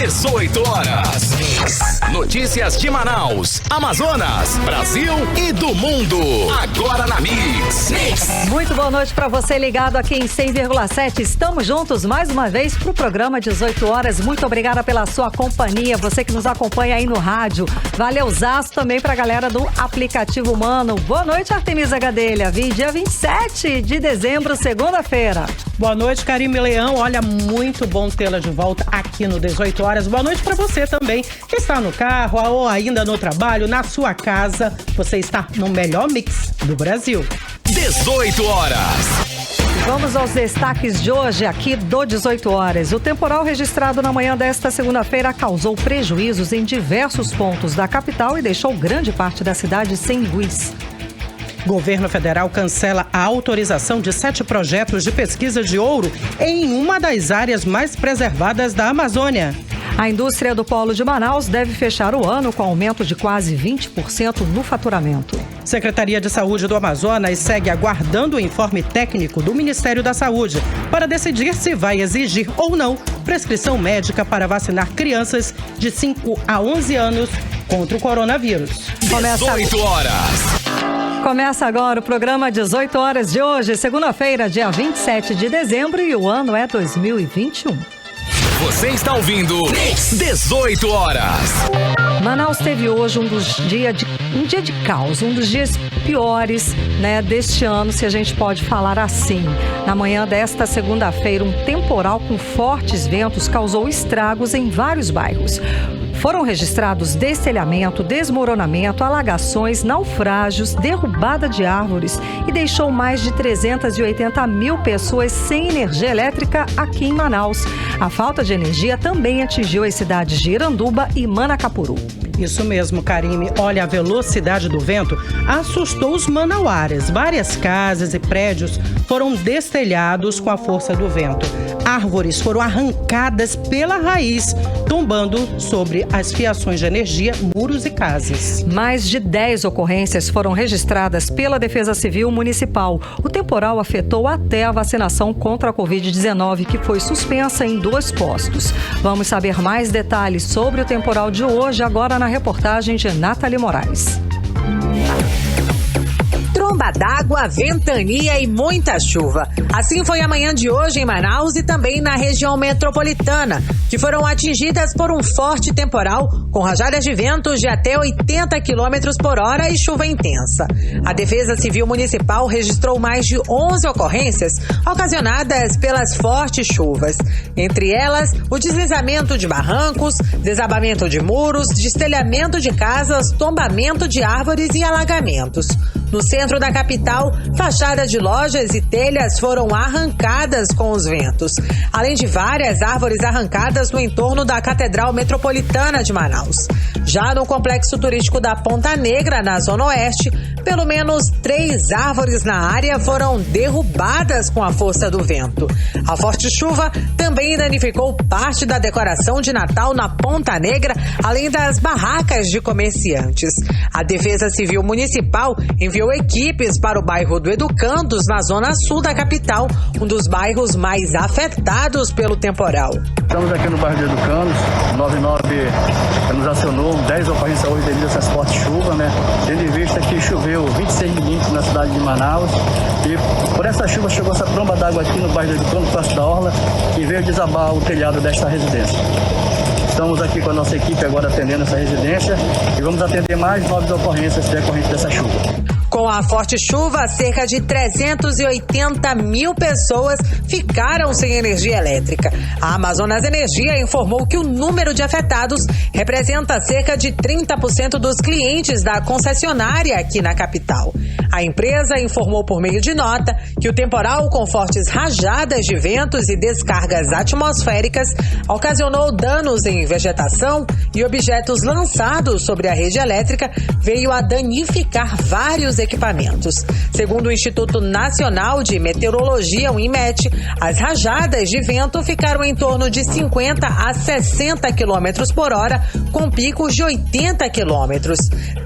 18 horas. Notícias de Manaus, Amazonas, Brasil e do mundo. Agora na Mix. Muito boa noite para você ligado aqui em 100,7. Estamos juntos mais uma vez pro programa 18 horas. Muito obrigada pela sua companhia. Você que nos acompanha aí no rádio. Valeuzaço também pra galera do aplicativo Humano. Boa noite, Artemisa Gadelha. Dia 27 de dezembro, segunda-feira. Boa noite, Karime Leão. Olha, muito bom tê-la de volta aqui no 18 horas. Boa noite para você também, que está no carro ou ainda no trabalho, na sua casa. Você está no melhor mix do Brasil. 18 horas. Vamos aos destaques de hoje aqui do 18 horas. O temporal registrado na manhã desta segunda-feira causou prejuízos em diversos pontos da capital e deixou grande parte da cidade sem luz. Governo federal cancela a autorização de 7 projetos de pesquisa de ouro em uma das áreas mais preservadas da Amazônia. A indústria do Polo de Manaus deve fechar o ano com aumento de quase 20% no faturamento. Secretaria de Saúde do Amazonas segue aguardando o informe técnico do Ministério da Saúde para decidir se vai exigir ou não prescrição médica para vacinar crianças de 5 a 11 anos contra o coronavírus. 18 horas. Começa agora o programa 18 horas de hoje, segunda-feira, dia 27 de dezembro, e o ano é 2021. Você está ouvindo 18 horas. Manaus teve hoje um dia de caos, um dos dias piores, deste ano, se a gente pode falar assim. Na manhã desta segunda-feira, um temporal com fortes ventos causou estragos em vários bairros. Foram registrados destelhamento, desmoronamento, alagações, naufrágios, derrubada de árvores e deixou mais de 380 mil pessoas sem energia elétrica aqui em Manaus. A falta de energia também atingiu as cidades de Iranduba e Manacapuru. Isso mesmo, Karime. Olha, a velocidade do vento assustou os manauaras. Várias casas e prédios foram destelhados com a força do vento. Árvores foram arrancadas pela raiz, tombando sobre as fiações de energia, muros e casas. Mais de 10 ocorrências foram registradas pela Defesa Civil Municipal. O temporal afetou até a vacinação contra a Covid-19, que foi suspensa em 2 postos. Vamos saber mais detalhes sobre o temporal de hoje, agora na reportagem de Nathalie Moraes. Tromba d'água, ventania e muita chuva. Assim foi a manhã de hoje em Manaus e também na região metropolitana, que foram atingidas por um forte temporal com rajadas de ventos de até 80 km por hora e chuva intensa. A Defesa Civil Municipal registrou mais de 11 ocorrências ocasionadas pelas fortes chuvas. Entre elas, o deslizamento de barrancos, desabamento de muros, destelhamento de casas, tombamento de árvores e alagamentos. No centro da capital, fachadas de lojas e telhas foram arrancadas com os ventos, além de várias árvores arrancadas no entorno da Catedral Metropolitana de Manaus. Já no complexo turístico da Ponta Negra, na Zona Oeste, pelo menos 3 árvores na área foram derrubadas com a força do vento. A forte chuva também danificou parte da decoração de Natal na Ponta Negra, além das barracas de comerciantes. A Defesa Civil Municipal enviou equipes para o bairro do Educandos, na zona sul da capital, um dos bairros mais afetados pelo temporal. Estamos aqui no bairro do Educandos, 99 nos acionou 10 ocorrências hoje devido a essas fortes chuvas, tendo em vista que choveu 26 milímetros na cidade de Manaus e por essa chuva chegou essa tromba d'água aqui no bairro do Educandos, próximo da Orla, e veio desabar o telhado desta residência. Estamos aqui com a nossa equipe agora atendendo essa residência e vamos atender mais 9 ocorrências decorrentes dessa chuva. Com a forte chuva, cerca de 380 mil pessoas ficaram sem energia elétrica. A Amazonas Energia informou que o número de afetados representa cerca de 30% dos clientes da concessionária aqui na capital. A empresa informou por meio de nota que o temporal, com fortes rajadas de ventos e descargas atmosféricas, ocasionou danos em vegetação e objetos lançados sobre a rede elétrica, veio a danificar vários equipamentos. Segundo o Instituto Nacional de Meteorologia, o INMET, as rajadas de vento ficaram em torno de 50 a 60 km por hora, com picos de 80 km.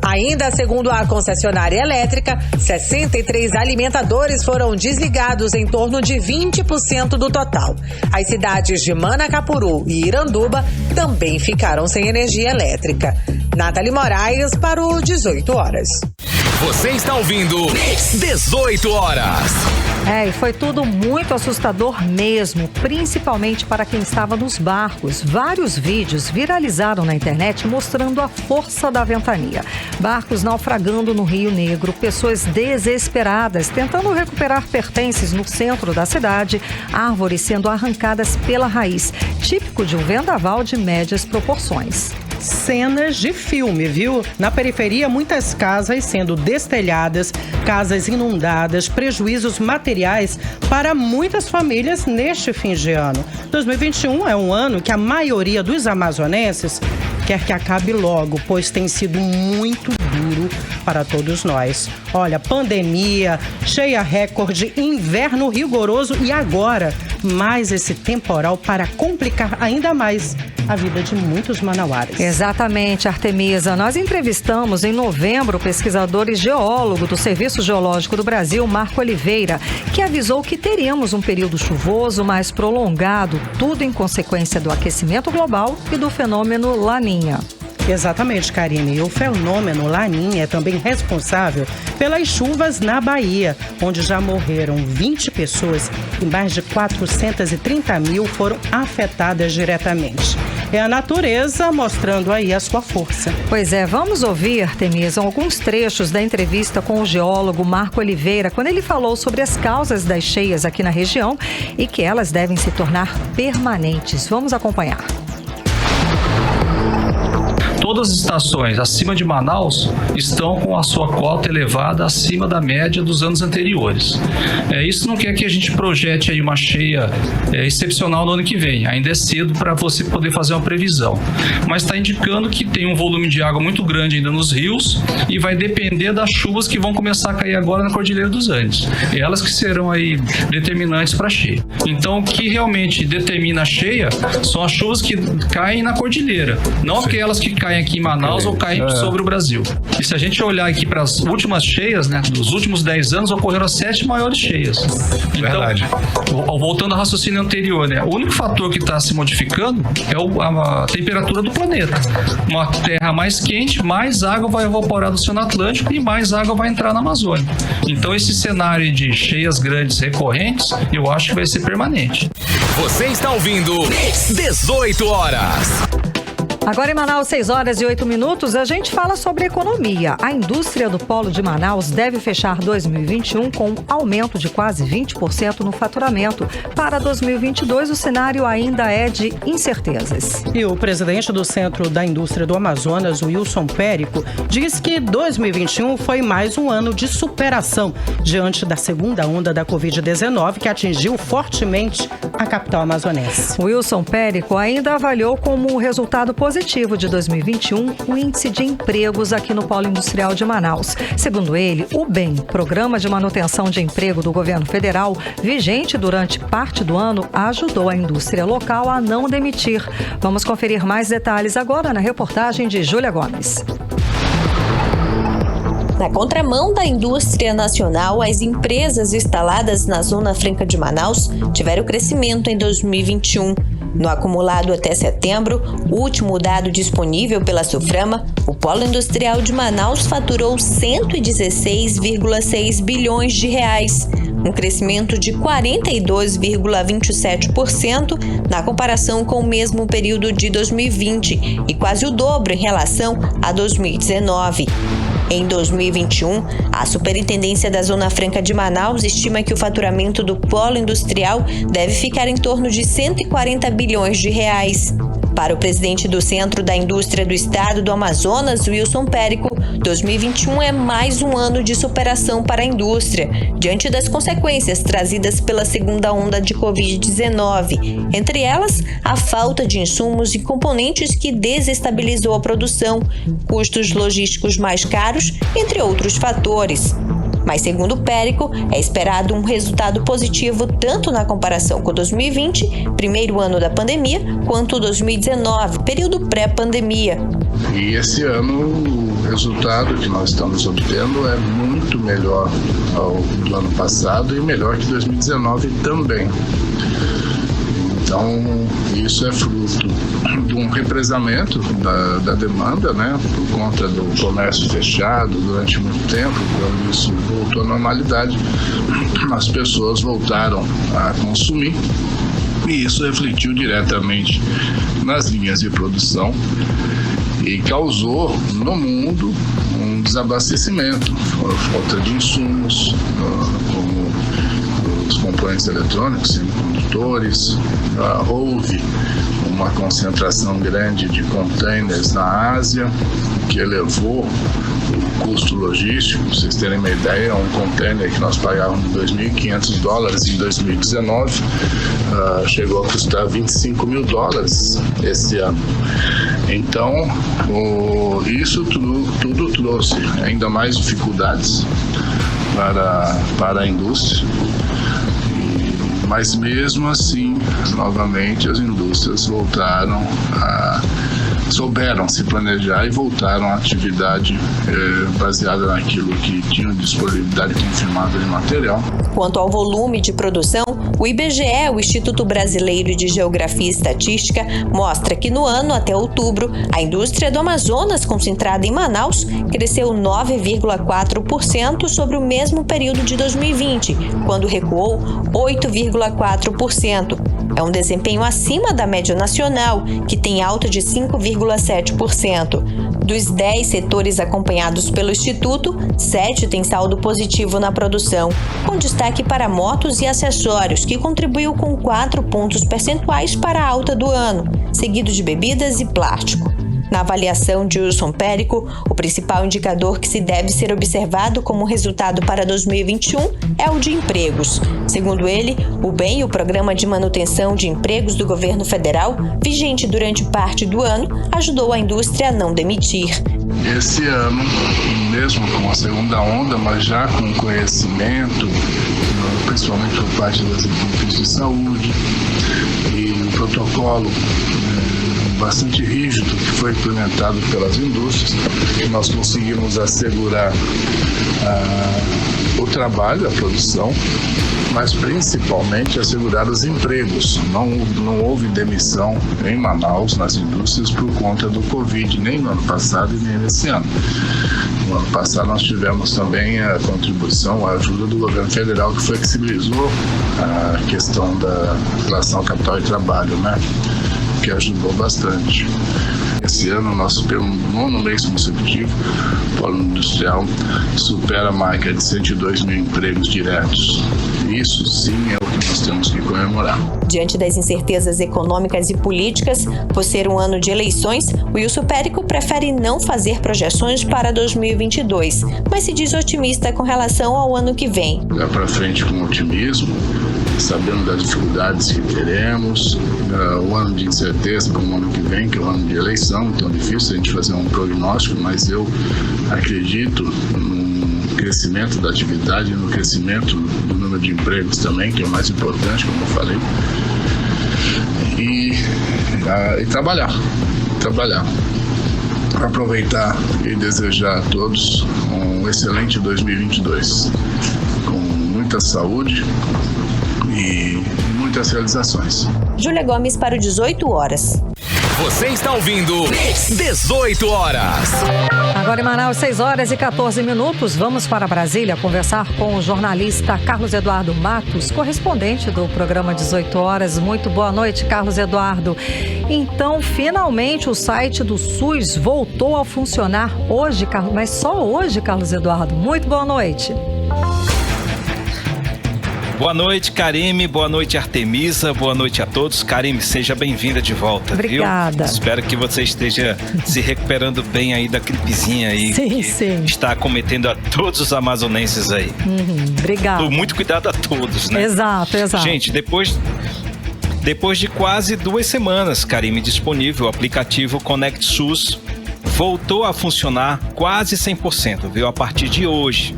Ainda segundo a concessionária elétrica, 63 alimentadores foram desligados, em torno de 20% do total. As cidades de Manacapuru e Iranduba também ficaram sem energia elétrica. Nathalie Moraes para o 18 horas. Você está ouvindo 18 horas. E foi tudo muito assustador mesmo, principalmente para quem estava nos barcos. Vários vídeos viralizaram na internet mostrando a força da ventania. Barcos naufragando no Rio Negro, pessoas desesperadas tentando recuperar pertences no centro da cidade, árvores sendo arrancadas pela raiz, típico de um vendaval de médias proporções. Cenas de filme, viu? Na periferia, muitas casas sendo destelhadas, casas inundadas, prejuízos materiais para muitas famílias neste fim de ano. 2021 é um ano que a maioria dos amazonenses quer que acabe logo, pois tem sido muito duro para todos nós. Olha, pandemia, cheia recorde, inverno rigoroso e agora mais esse temporal para complicar ainda mais a vida de muitos manauaras. Exatamente, Artemisa. Nós entrevistamos em novembro o pesquisador e geólogo do Serviço Geológico do Brasil, Marco Oliveira, que avisou que teríamos um período chuvoso mais prolongado, tudo em consequência do aquecimento global e do fenômeno Laninha. Exatamente, Karine. E o fenômeno Laninha é também responsável pelas chuvas na Bahia, onde já morreram 20 pessoas e mais de 430 mil foram afetadas diretamente. É a natureza mostrando aí a sua força. Pois é, vamos ouvir, Artemisa, alguns trechos da entrevista com o geólogo Marco Oliveira, quando ele falou sobre as causas das cheias aqui na região e que elas devem se tornar permanentes. Vamos acompanhar. Todas as estações acima de Manaus estão com a sua cota elevada acima da média dos anos anteriores. Isso não quer que a gente projete aí uma cheia excepcional no ano que vem. Ainda é cedo para você poder fazer uma previsão. Mas está indicando que tem um volume de água muito grande ainda nos rios e vai depender das chuvas que vão começar a cair agora na Cordilheira dos Andes. Elas que serão aí determinantes para a cheia. Então, o que realmente determina a cheia são as chuvas que caem na Cordilheira, não aquelas que caem aqui em Manaus ou caem sobre o Brasil. E se a gente olhar aqui para as últimas cheias, né, dos últimos 10 anos ocorreram as 7 maiores cheias. Então, verdade. Voltando ao raciocínio anterior, né, o único fator que está se modificando é a temperatura do planeta. Uma terra mais quente, mais água vai evaporar do Oceano Atlântico e mais água vai entrar na Amazônia. Então esse cenário de cheias grandes recorrentes, eu acho que vai ser permanente. Você está ouvindo 18 horas. Agora em Manaus, 6 horas e 8 minutos, a gente fala sobre economia. A indústria do polo de Manaus deve fechar 2021 com um aumento de quase 20% no faturamento. Para 2022, o cenário ainda é de incertezas. E o presidente do Centro da Indústria do Amazonas, Wilson Périco, diz que 2021 foi mais um ano de superação diante da segunda onda da Covid-19 que atingiu fortemente a capital amazonense. Wilson Périco ainda avaliou como resultado positivo de 2021 o índice de empregos aqui no Polo Industrial de Manaus. Segundo ele, o BEM, Programa de Manutenção de Emprego do Governo Federal, vigente durante parte do ano, ajudou a indústria local a não demitir. Vamos conferir mais detalhes agora na reportagem de Júlia Gomes. Na contramão da indústria nacional, as empresas instaladas na Zona Franca de Manaus tiveram crescimento em 2021. No acumulado até setembro, o último dado disponível pela Suframa, o Polo Industrial de Manaus faturou 116,6 bilhões de reais, um crescimento de 42,27% na comparação com o mesmo período de 2020 e quase o dobro em relação a 2019. Em 2021, a Superintendência da Zona Franca de Manaus estima que o faturamento do polo industrial deve ficar em torno de 140 bilhões de reais. Para o presidente do Centro da Indústria do Estado do Amazonas, Wilson Périco, 2021 é mais um ano de superação para a indústria, diante das consequências trazidas pela segunda onda de Covid-19. Entre elas, a falta de insumos e componentes que desestabilizou a produção, custos logísticos mais caros, entre outros fatores. Mas, segundo o Périco, é esperado um resultado positivo tanto na comparação com 2020, primeiro ano da pandemia, quanto 2019, período pré-pandemia. E esse ano o resultado que nós estamos obtendo é muito melhor do ano passado e melhor que 2019 também. Então, isso é fruto de um represamento da demanda, né, por conta do comércio fechado durante muito tempo. Quando isso voltou à normalidade, as pessoas voltaram a consumir e isso refletiu diretamente nas linhas de produção e causou no mundo um desabastecimento, falta de insumos, como os componentes eletrônicos, semicondutores. Houve uma concentração grande de containers na Ásia, que elevou o custo logístico. Para vocês terem uma ideia, um container que nós pagávamos $2.500 em 2019 chegou a custar $25.000 esse ano. Então, isso tudo trouxe ainda mais dificuldades para a indústria. Mas mesmo assim, novamente, as indústrias souberam se planejar e voltaram à atividade baseada naquilo que tinham disponibilidade confirmada de material. Quanto ao volume de produção, o IBGE, o Instituto Brasileiro de Geografia e Estatística, mostra que no ano até outubro, a indústria do Amazonas, concentrada em Manaus, cresceu 9,4% sobre o mesmo período de 2020, quando recuou 8,4%. É um desempenho acima da média nacional, que tem alta de 5,7%. Dos 10 setores acompanhados pelo Instituto, 7 têm saldo positivo na produção, com destaque para motos e acessórios, que contribuiu com 4 pontos percentuais para a alta do ano, seguido de bebidas e plástico. Na avaliação de Wilson Périco, o principal indicador que se deve ser observado como resultado para 2021 é o de empregos. Segundo ele, o BEM, o Programa de Manutenção de Empregos do Governo Federal, vigente durante parte do ano, ajudou a indústria a não demitir. Esse ano, mesmo com a segunda onda, mas já com conhecimento, principalmente por parte das equipes de saúde e um protocolo bastante rígido que foi implementado pelas indústrias, nós conseguimos assegurar o trabalho, a produção, mas principalmente assegurar os empregos. Não houve demissão em Manaus, nas indústrias, por conta do Covid, nem no ano passado e nem nesse ano. No ano passado nós tivemos também a contribuição, a ajuda do governo federal, que flexibilizou a questão da relação capital e trabalho, né? Que ajudou bastante. Esse ano, pelo 9º mês consecutivo, o polo industrial supera a marca de 102 mil empregos diretos. Isso sim é o que nós temos que comemorar. Diante das incertezas econômicas e políticas, por ser um ano de eleições, o Wilson Périco prefere não fazer projeções para 2022, mas se diz otimista com relação ao ano que vem. Olhar para frente com otimismo, sabendo das dificuldades que teremos, o ano de incerteza para o ano que vem, que é o ano de eleição, então é difícil a gente fazer um prognóstico, mas eu acredito no crescimento da atividade, no crescimento do número de empregos também, que é o mais importante, como eu falei, e trabalhar, aproveitar e desejar a todos um excelente 2022, com muita saúde e muitas realizações. Júlia Gomes para o 18 horas. Você está ouvindo 18 horas. Agora em Manaus, 6 horas e 14 minutos. Vamos para Brasília conversar com o jornalista Carlos Eduardo Matos, correspondente do programa 18 horas. Muito boa noite, Carlos Eduardo. Então, finalmente o site do SUS voltou a funcionar hoje, mas só hoje, Carlos Eduardo. Muito boa noite. Boa noite, Karime. Boa noite, Artemisa. Boa noite a todos. Karime, seja bem-vinda de volta. Obrigada. Viu? Espero que você esteja se recuperando bem aí da gripezinha aí. Sim. Está acometendo a todos os amazonenses aí. Obrigada. Muito cuidado a todos, né? Exato. Gente, depois de quase 2 semanas, Karime, disponível, o aplicativo Conect SUS voltou a funcionar quase 100%, viu? A partir de hoje.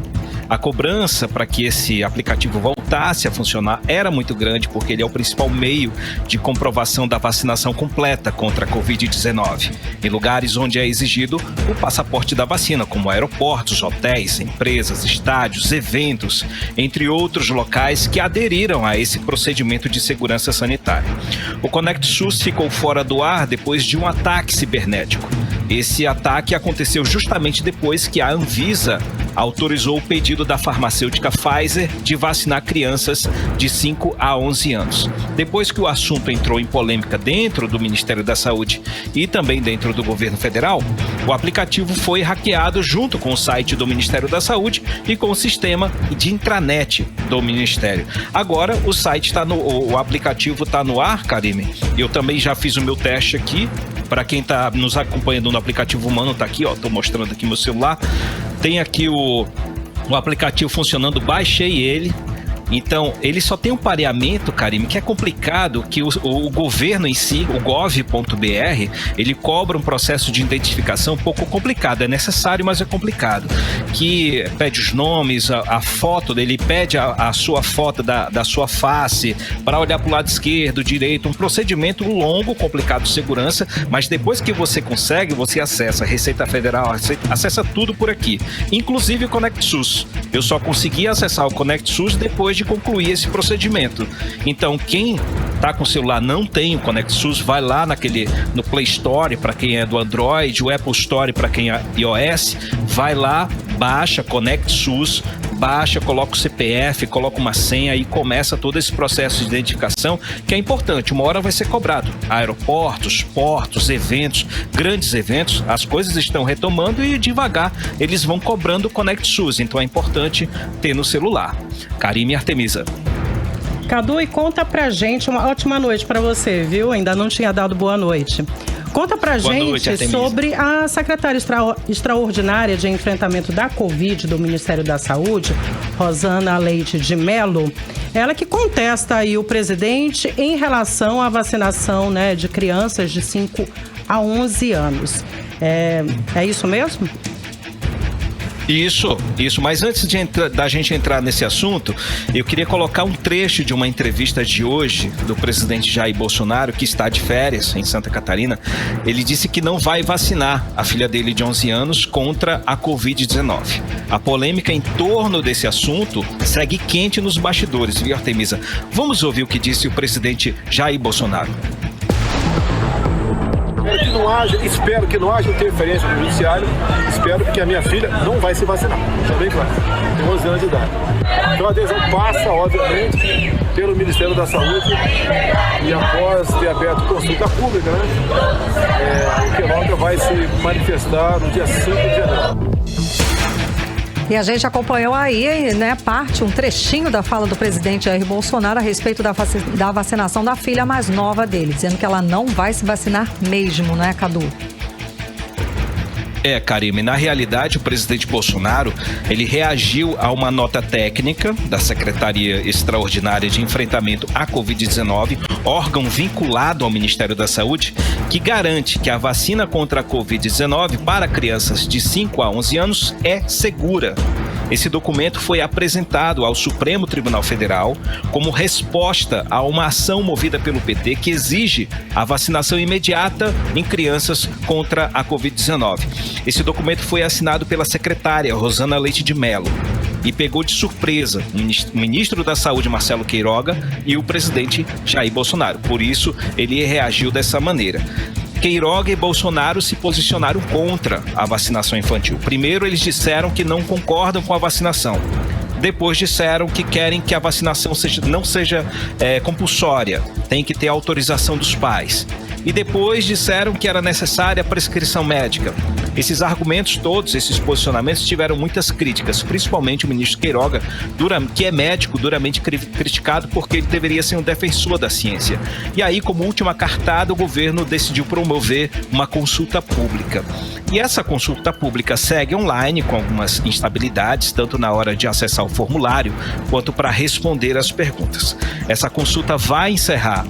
A cobrança para que esse aplicativo voltasse a funcionar era muito grande, porque ele é o principal meio de comprovação da vacinação completa contra a Covid-19, em lugares onde é exigido o passaporte da vacina, como aeroportos, hotéis, empresas, estádios, eventos, entre outros locais que aderiram a esse procedimento de segurança sanitária. O Conect SUS ficou fora do ar depois de um ataque cibernético. Esse ataque aconteceu justamente depois que a Anvisa autorizou o pedido da farmacêutica Pfizer de vacinar crianças de 5 a 11 anos. Depois que o assunto entrou em polêmica dentro do Ministério da Saúde e também dentro do governo federal, o aplicativo foi hackeado junto com o site do Ministério da Saúde e com o sistema de intranet do Ministério. Agora o aplicativo está no ar, Karime. Eu também já fiz o meu teste aqui. Para quem está nos acompanhando no aplicativo humano, está aqui, ó, estou mostrando aqui meu celular. Tem aqui o aplicativo funcionando, baixei ele. Então, ele só tem um pareamento, Karime, que é complicado, que o governo em si, o gov.br, ele cobra um processo de identificação um pouco complicado. É necessário, mas é complicado. Que pede os nomes, a foto dele, pede a sua foto da sua face para olhar para o lado esquerdo, direito, um procedimento longo, complicado de segurança, mas depois que você consegue, você acessa a Receita Federal, acessa tudo por aqui, inclusive o Conect SUS. Eu só consegui acessar o Conect SUS depois de concluir esse procedimento. Então, quem está com o celular não tem o Conect SUS, vai lá no Play Store para quem é do Android, o Apple Store para quem é iOS, vai lá, baixa Conect SUS, coloca o CPF, coloca uma senha e começa todo esse processo de identificação, que é importante. Uma hora vai ser cobrado. Aeroportos, portos, eventos, grandes eventos, as coisas estão retomando e devagar eles vão cobrando o Conect SUS. Então é importante ter no celular. Karime e Artemisa. Cadu, e conta pra gente, uma ótima noite pra você, viu? Ainda não tinha dado boa noite. Conta pra gente sobre a secretária extraordinária de enfrentamento da Covid do Ministério da Saúde, Rosana Leite de Mello. Ela que contesta aí o presidente em relação à vacinação, né, de crianças de 5 a 11 anos. É isso mesmo? Isso. Mas antes da gente entrar nesse assunto, eu queria colocar um trecho de uma entrevista de hoje do presidente Jair Bolsonaro, que está de férias em Santa Catarina. Ele disse que não vai vacinar a filha dele de 11 anos contra a Covid-19. A polêmica em torno desse assunto segue quente nos bastidores, viu, Artemisa? Vamos ouvir o que disse o presidente Jair Bolsonaro. Espero que não haja interferência no judiciário. Espero que a minha filha não vai se vacinar. Está bem claro. Tem 11 anos de idade. Então a adesão passa, obviamente, pelo Ministério da Saúde e após ter aberto consulta pública, né? O Queiroga vai se manifestar no dia 5 de janeiro. E a gente acompanhou aí, né, um trechinho da fala do presidente Jair Bolsonaro a respeito da vacinação da filha mais nova dele, dizendo que ela não vai se vacinar mesmo, né, Cadu? Karime, na realidade o presidente Bolsonaro, ele reagiu a uma nota técnica da Secretaria Extraordinária de Enfrentamento à Covid-19, órgão vinculado ao Ministério da Saúde, que garante que a vacina contra a Covid-19 para crianças de 5 a 11 anos é segura. Esse documento foi apresentado ao Supremo Tribunal Federal como resposta a uma ação movida pelo PT que exige a vacinação imediata em crianças contra a Covid-19. Esse documento foi assinado pela secretária Rosana Leite de Mello e pegou de surpresa o ministro da Saúde, Marcelo Queiroga, e o presidente Jair Bolsonaro. Por isso, ele reagiu dessa maneira. Queiroga e Bolsonaro se posicionaram contra a vacinação infantil. Primeiro, eles disseram que não concordam com a vacinação. Depois disseram que querem que a vacinação não seja compulsória, tem que ter autorização dos pais. e depois disseram que era necessária a prescrição médica. Esses argumentos todos, esses posicionamentos tiveram muitas críticas, principalmente o ministro Queiroga, que é médico, duramente criticado porque ele deveria ser um defensor da ciência. E aí, como última cartada, o governo decidiu promover uma consulta pública. E essa consulta pública segue online com algumas instabilidades, tanto na hora de acessar o formulário, quanto para responder as perguntas. Essa consulta vai encerrar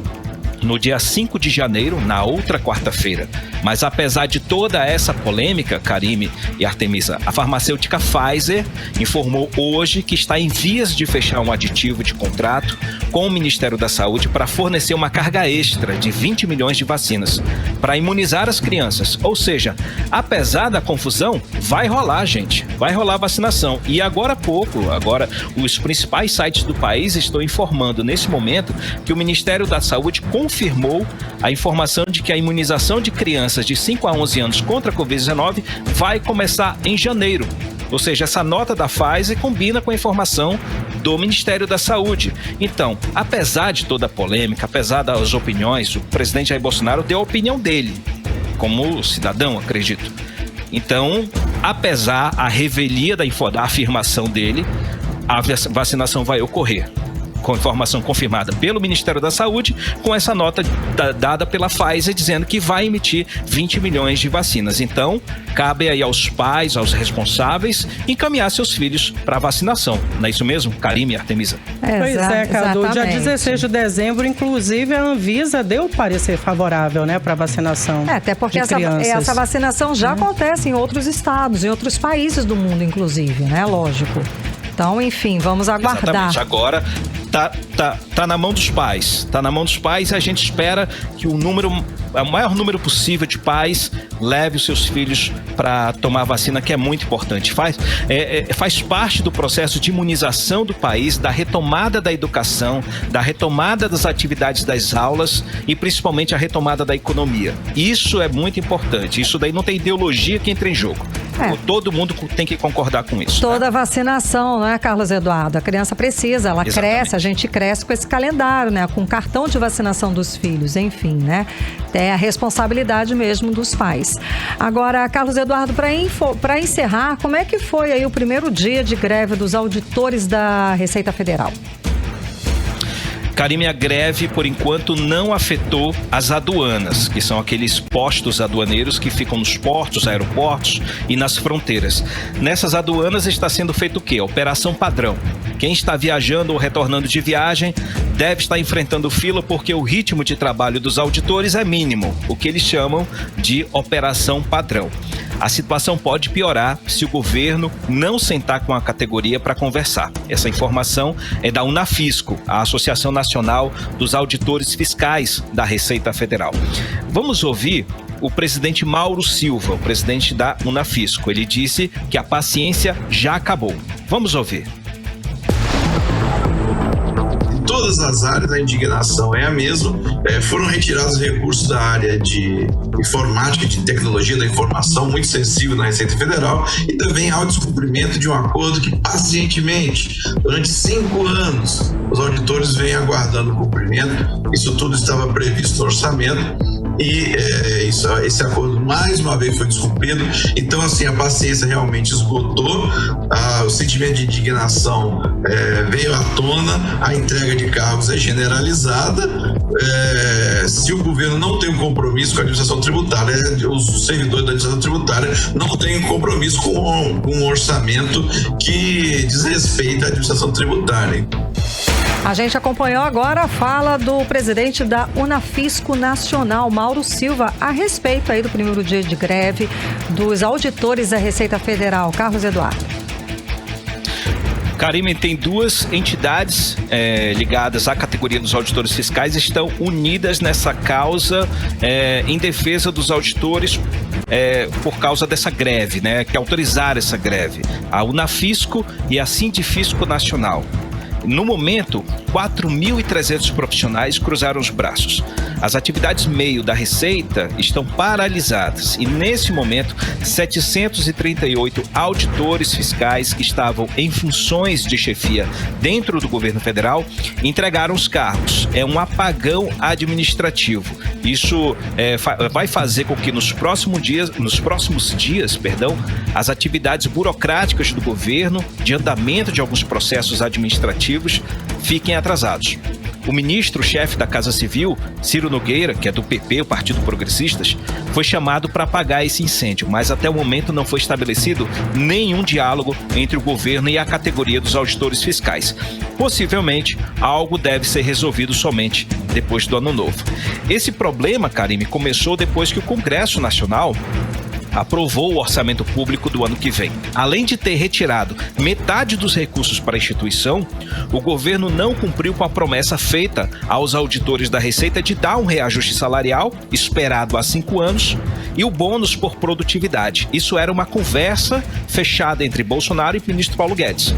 no dia 5 de janeiro, na outra quarta-feira. Mas apesar de toda essa polêmica, Karime e Artemisa, a farmacêutica Pfizer informou hoje que está em vias de fechar um aditivo de contrato com o Ministério da Saúde para fornecer uma carga extra de 20 milhões de vacinas para imunizar as crianças. Ou seja, apesar da confusão, vai rolar, gente. Vai rolar vacinação. E agora há pouco, os principais sites do país estão informando nesse momento que o Ministério da Saúde confirmou a informação de que a imunização de crianças de 5 a 11 anos contra a Covid-19 vai começar em janeiro. Ou seja, essa nota da Pfizer combina com a informação do Ministério da Saúde. Então, apesar de toda a polêmica, apesar das opiniões, o presidente Jair Bolsonaro deu a opinião dele, como cidadão, acredito. Então, apesar da revelia da afirmação dele, a vacinação vai ocorrer. Com informação confirmada pelo Ministério da Saúde, com essa nota dada pela Pfizer dizendo que vai emitir 20 milhões de vacinas. Então, cabe aí aos pais, aos responsáveis, encaminhar seus filhos para a vacinação. Não é isso mesmo, Karime e Artemisa? Pois é, Cadu. Dia 16 de dezembro, inclusive, a Anvisa deu parecer favorável, né, para a vacinação. Até porque essa vacinação já acontece em outros estados, em outros países do mundo, inclusive, né? Lógico. Então, enfim, vamos aguardar. Exatamente. Agora tá na mão dos pais. Tá na mão dos pais e a gente espera que o maior número possível de pais leve os seus filhos para tomar a vacina, que é muito importante. Faz parte do processo de imunização do país, da retomada da educação, da retomada das atividades das aulas e principalmente a retomada da economia. Isso é muito importante. Isso daí não tem ideologia que entre em jogo. Todo mundo tem que concordar com isso. Toda vacinação, né, Carlos Eduardo? A criança precisa, ela cresce, a gente cresce com esse calendário, né? Com o cartão de vacinação dos filhos, enfim, né? É a responsabilidade mesmo dos pais. Agora, Carlos Eduardo, para encerrar, como é que foi aí o primeiro dia de greve dos auditores da Receita Federal? Karime, a greve, por enquanto, não afetou as aduanas, que são aqueles postos aduaneiros que ficam nos portos, aeroportos e nas fronteiras. Nessas aduanas está sendo feito o quê? Operação padrão. Quem está viajando ou retornando de viagem deve estar enfrentando fila porque o ritmo de trabalho dos auditores é mínimo, o que eles chamam de operação padrão. A situação pode piorar se o governo não sentar com a categoria para conversar. Essa informação é da Unafisco, a Associação Nacional dos Auditores Fiscais da Receita Federal. Vamos ouvir o presidente Mauro Silva, o presidente da Unafisco. Ele disse que a paciência já acabou. Vamos ouvir. Todas as áreas, a indignação é a mesma. Foram retirados recursos da área de informática, de tecnologia da informação, muito sensível na Receita Federal, e também há o descumprimento de um acordo que, pacientemente, durante 5 anos, os auditores vêm aguardando o cumprimento. Isso tudo estava previsto no orçamento e esse acordo, mais uma vez, foi descumprido. Então, assim, a paciência realmente esgotou, o sentimento de indignação veio à tona, a entrega de cargos é generalizada. Se o governo não tem um compromisso com a administração tributária, os servidores da administração tributária não têm um compromisso com um orçamento que diz respeito à administração tributária. A gente acompanhou agora a fala do presidente da Unafisco Nacional, Mauro Silva, a respeito aí do primeiro dia de greve dos auditores da Receita Federal. Carlos Eduardo. Karime, tem duas entidades ligadas à categoria dos auditores fiscais, estão unidas nessa causa em defesa dos auditores por causa dessa greve, né, que autorizaram essa greve. A Unafisco e a Sindifisco Nacional. No momento, 4.300 profissionais cruzaram os braços. As atividades meio da Receita estão paralisadas e, nesse momento, 738 auditores fiscais que estavam em funções de chefia dentro do governo federal entregaram os cargos. É um apagão administrativo. Isso vai fazer com que nos próximos dias, as atividades burocráticas do governo, de andamento de alguns processos administrativos, fiquem atrasados. O ministro-chefe da Casa Civil, Ciro Nogueira, que é do PP, o Partido Progressistas, foi chamado para apagar esse incêndio, mas até o momento não foi estabelecido nenhum diálogo entre o governo e a categoria dos auditores fiscais. Possivelmente, algo deve ser resolvido somente depois do Ano Novo. Esse problema, Karime, começou depois que o Congresso Nacional aprovou o orçamento público do ano que vem. Além de ter retirado metade dos recursos para a instituição, o governo não cumpriu com a promessa feita aos auditores da Receita de dar um reajuste salarial esperado há 5 anos e o bônus por produtividade. Isso era uma conversa fechada entre Bolsonaro e o ministro Paulo Guedes.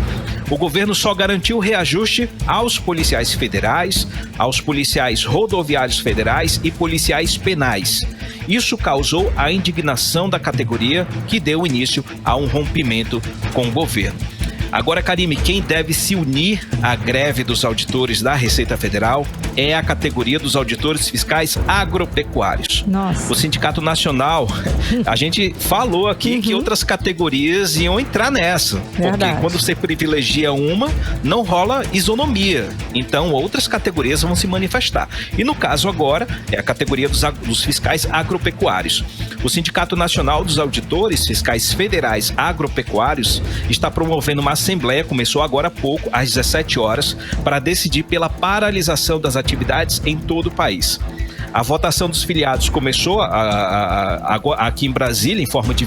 O governo só garantiu o reajuste aos policiais federais, aos policiais rodoviários federais e policiais penais. Isso causou a indignação da categoria, que deu início a um rompimento com o governo. Agora, Karime, quem deve se unir à greve dos auditores da Receita Federal é a categoria dos auditores fiscais agropecuários. Nossa. O Sindicato Nacional, a gente falou aqui que outras categorias iam entrar nessa. Verdade. Porque quando você privilegia uma, não rola isonomia. Então, outras categorias vão se manifestar. E no caso agora, é a categoria dos fiscais agropecuários. O Sindicato Nacional dos Auditores Fiscais Federais Agropecuários está promovendo uma assembleia, começou agora há pouco, às 17 horas, para decidir pela paralisação das atividades em todo o país. A votação dos filiados começou aqui em Brasília, em forma de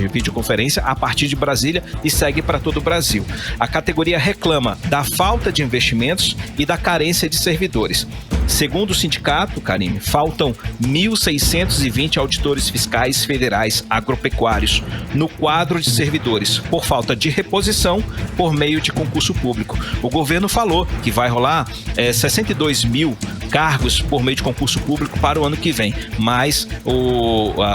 videoconferência, a partir de Brasília, e segue para todo o Brasil. A categoria reclama da falta de investimentos e da carência de servidores. Segundo o sindicato, Karime, faltam 1.620 auditores fiscais federais agropecuários no quadro de servidores, por falta de reposição por meio de concurso público. O governo falou que vai rolar 62 mil cargos por meio de concurso público para o ano que vem, mas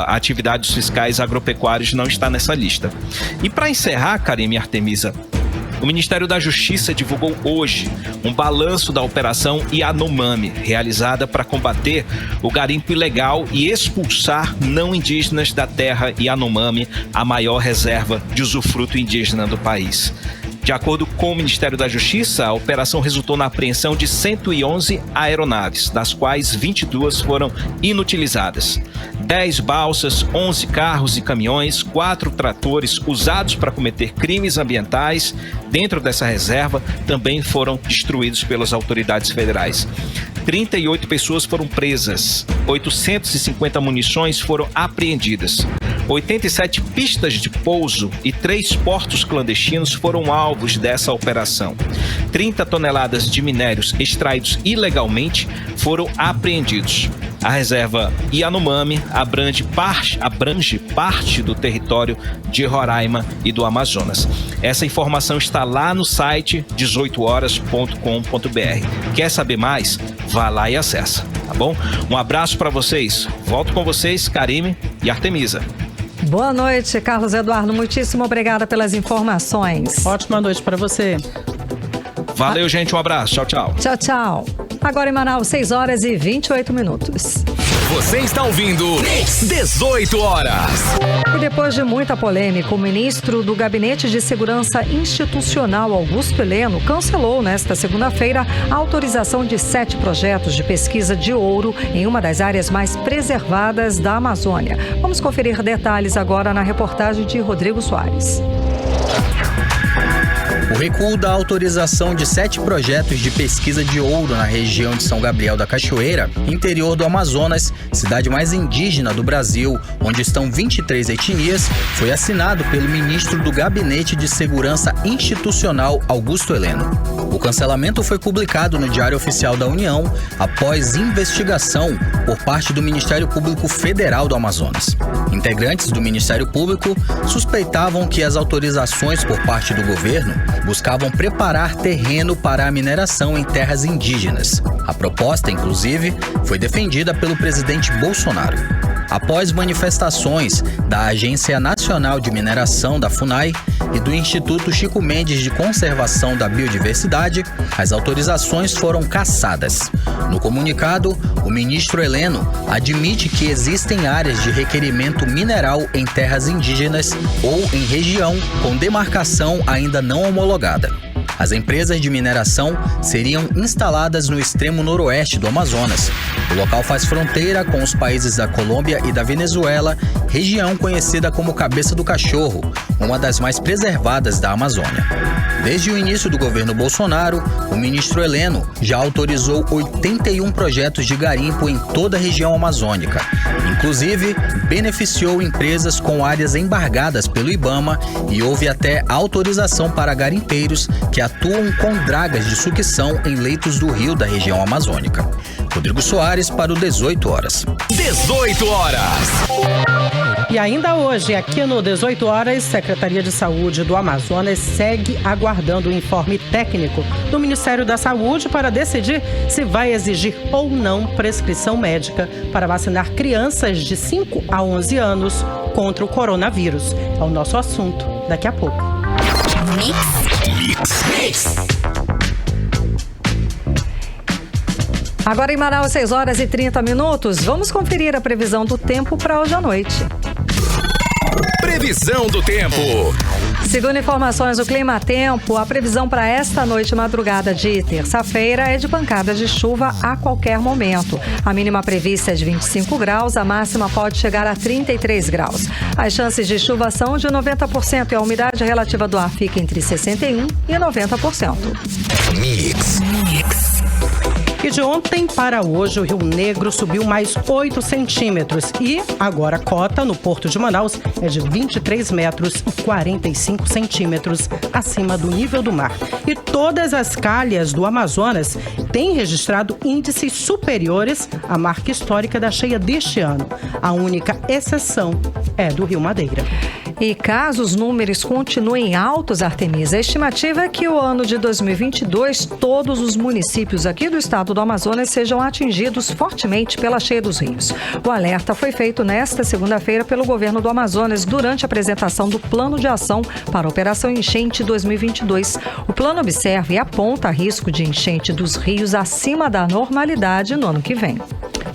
a atividade dos fiscais agropecuários não está nessa lista. E para encerrar, Karime e Artemisa, o Ministério da Justiça divulgou hoje um balanço da Operação Yanomami, realizada para combater o garimpo ilegal e expulsar não indígenas da terra Yanomami, a maior reserva de usufruto indígena do país. De acordo com o Ministério da Justiça, a operação resultou na apreensão de 111 aeronaves, das quais 22 foram inutilizadas. 10 balsas, 11 carros e caminhões, 4 tratores usados para cometer crimes ambientais dentro dessa reserva também foram destruídos pelas autoridades federais. 38 pessoas foram presas, 850 munições foram apreendidas. 87 pistas de pouso e 3 portos clandestinos foram alvos dessa operação. 30 toneladas de minérios extraídos ilegalmente foram apreendidos. A reserva Yanomami abrange parte do território de Roraima e do Amazonas. Essa informação está lá no site 18horas.com.br. Quer saber mais? Vá lá e acessa, tá bom? Um abraço para vocês. Volto com vocês, Karime e Artemisa. Boa noite, Carlos Eduardo. Muitíssimo obrigada pelas informações. Ótima noite para você. Valeu, gente. Um abraço. Tchau, tchau. Tchau, tchau. Agora em Manaus, 6h28. Você está ouvindo 18 horas. E depois de muita polêmica, o ministro do Gabinete de Segurança Institucional, Augusto Heleno, cancelou nesta segunda-feira a autorização de 7 projetos de pesquisa de ouro em uma das áreas mais preservadas da Amazônia. Vamos conferir detalhes agora na reportagem de Rodrigo Soares. O recuo da autorização de 7 projetos de pesquisa de ouro na região de São Gabriel da Cachoeira, interior do Amazonas, cidade mais indígena do Brasil, onde estão 23 etnias, foi assinado pelo ministro do Gabinete de Segurança Institucional, Augusto Heleno. O cancelamento foi publicado no Diário Oficial da União após investigação por parte do Ministério Público Federal do Amazonas. Integrantes do Ministério Público suspeitavam que as autorizações por parte do governo buscavam preparar terreno para a mineração em terras indígenas. A proposta, inclusive, foi defendida pelo presidente Bolsonaro. Após manifestações da Agência Nacional de Mineração, da FUNAI, e do Instituto Chico Mendes de Conservação da Biodiversidade, as autorizações foram cassadas. No comunicado, o ministro Heleno admite que existem áreas de requerimento mineral em terras indígenas ou em região com demarcação ainda não homologada. As empresas de mineração seriam instaladas no extremo noroeste do Amazonas. O local faz fronteira com os países da Colômbia e da Venezuela, região conhecida como Cabeça do Cachorro, uma das mais preservadas da Amazônia. Desde o início do governo Bolsonaro, o ministro Heleno já autorizou 81 projetos de garimpo em toda a região amazônica. Inclusive, beneficiou empresas com áreas embargadas pelo IBAMA e houve até autorização para garimpeiros que atuam com dragas de sucção em leitos do rio da região amazônica. Rodrigo Soares para o 18 horas. 18 horas. E ainda hoje, aqui no 18 horas, Secretaria de Saúde do Amazonas segue aguardando o informe técnico do Ministério da Saúde para decidir se vai exigir ou não prescrição médica para vacinar crianças de 5 a 11 anos contra o coronavírus. É o nosso assunto daqui a pouco. Mix. Agora em Manaus, 6 horas e 30 minutos. Vamos conferir a previsão do tempo para hoje à noite. Previsão do tempo. Segundo informações do Clima Tempo, a previsão para esta noite e madrugada de terça-feira é de pancadas de chuva a qualquer momento. A mínima prevista é de 25 graus, a máxima pode chegar a 33 graus. As chances de chuva são de 90% e a umidade relativa do ar fica entre 61% e 90%. Mix. E de ontem para hoje, o Rio Negro subiu mais 8 centímetros e agora a cota no Porto de Manaus é de 23 metros e 45 centímetros acima do nível do mar. E todas as calhas do Amazonas têm registrado índices superiores à marca histórica da cheia deste ano. A única exceção é do Rio Madeira. E caso os números continuem altos, Artemisa, a estimativa é que o ano de 2022 todos os municípios aqui do estado do Amazonas sejam atingidos fortemente pela cheia dos rios. O alerta foi feito nesta segunda-feira pelo governo do Amazonas durante a apresentação do Plano de Ação para a Operação Enchente 2022. O plano observa e aponta risco de enchente dos rios acima da normalidade no ano que vem.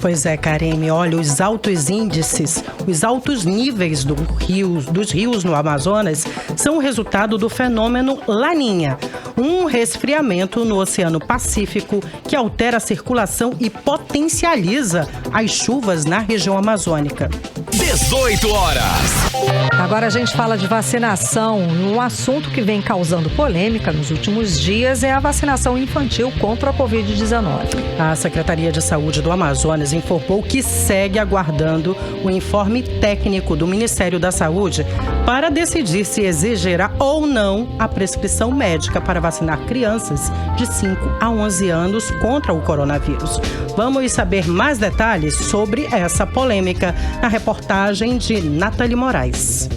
Pois é, Karine, olha, os altos índices, os altos níveis dos rios no Amazonas são o resultado do fenômeno Laninha, um resfriamento no Oceano Pacífico que altera a circulação e potencializa as chuvas na região amazônica. 18 horas. Agora a gente fala de vacinação. Um assunto que vem causando polêmica nos últimos dias é a vacinação infantil contra a Covid-19. A Secretaria de Saúde do Amazonas informou que segue aguardando o informe técnico do Ministério da Saúde para decidir se exigirá ou não a prescrição médica para vacinar crianças de 5 a 11 anos contra o coronavírus. Vamos saber mais detalhes sobre essa polêmica na reportagem de Nathalie Moraes.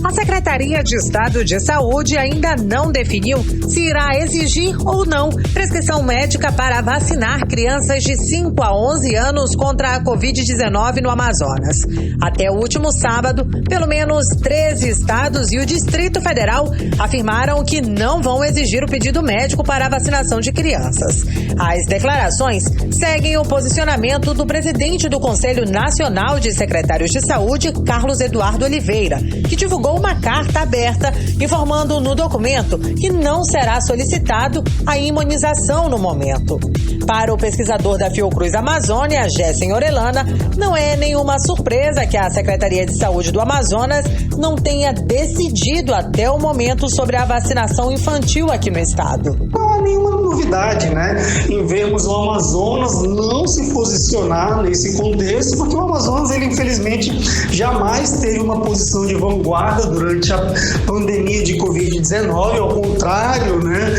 A Secretaria de Estado de Saúde ainda não definiu se irá exigir ou não prescrição médica para vacinar crianças de 5 a 11 anos contra a Covid-19 no Amazonas. Até o último sábado, pelo menos 13 estados e o Distrito Federal afirmaram que não vão exigir o pedido médico para a vacinação de crianças. As declarações seguem o posicionamento do presidente do Conselho Nacional de Secretários de Saúde, Carlos Eduardo Oliveira, que divulgou uma carta aberta informando no documento que não será solicitado a imunização no momento. Para o pesquisador da Fiocruz Amazônia, Gessen Orellana, não é nenhuma surpresa que a Secretaria de Saúde do Amazonas não tenha decidido até o momento sobre a vacinação infantil aqui no estado. Não há nenhuma novidade, né, em vermos o Amazonas não se posicionar nesse contexto, porque o Amazonas, ele infelizmente jamais teve uma posição de vanguarda durante a pandemia de Covid-19, ao contrário, né,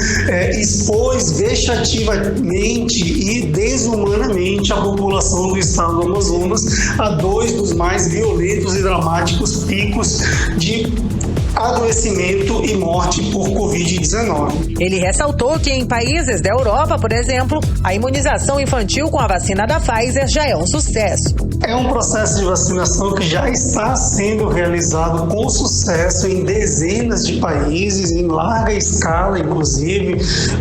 expôs vexativamente e desumanamente a população do estado do Amazonas a dois dos mais violentos e dramáticos picos de adoecimento e morte por Covid-19. Ele ressaltou que em países da Europa, por exemplo, a imunização infantil com a vacina da Pfizer já é um sucesso. É um processo de vacinação que já está sendo realizado com sucesso em dezenas de países, em larga escala, inclusive,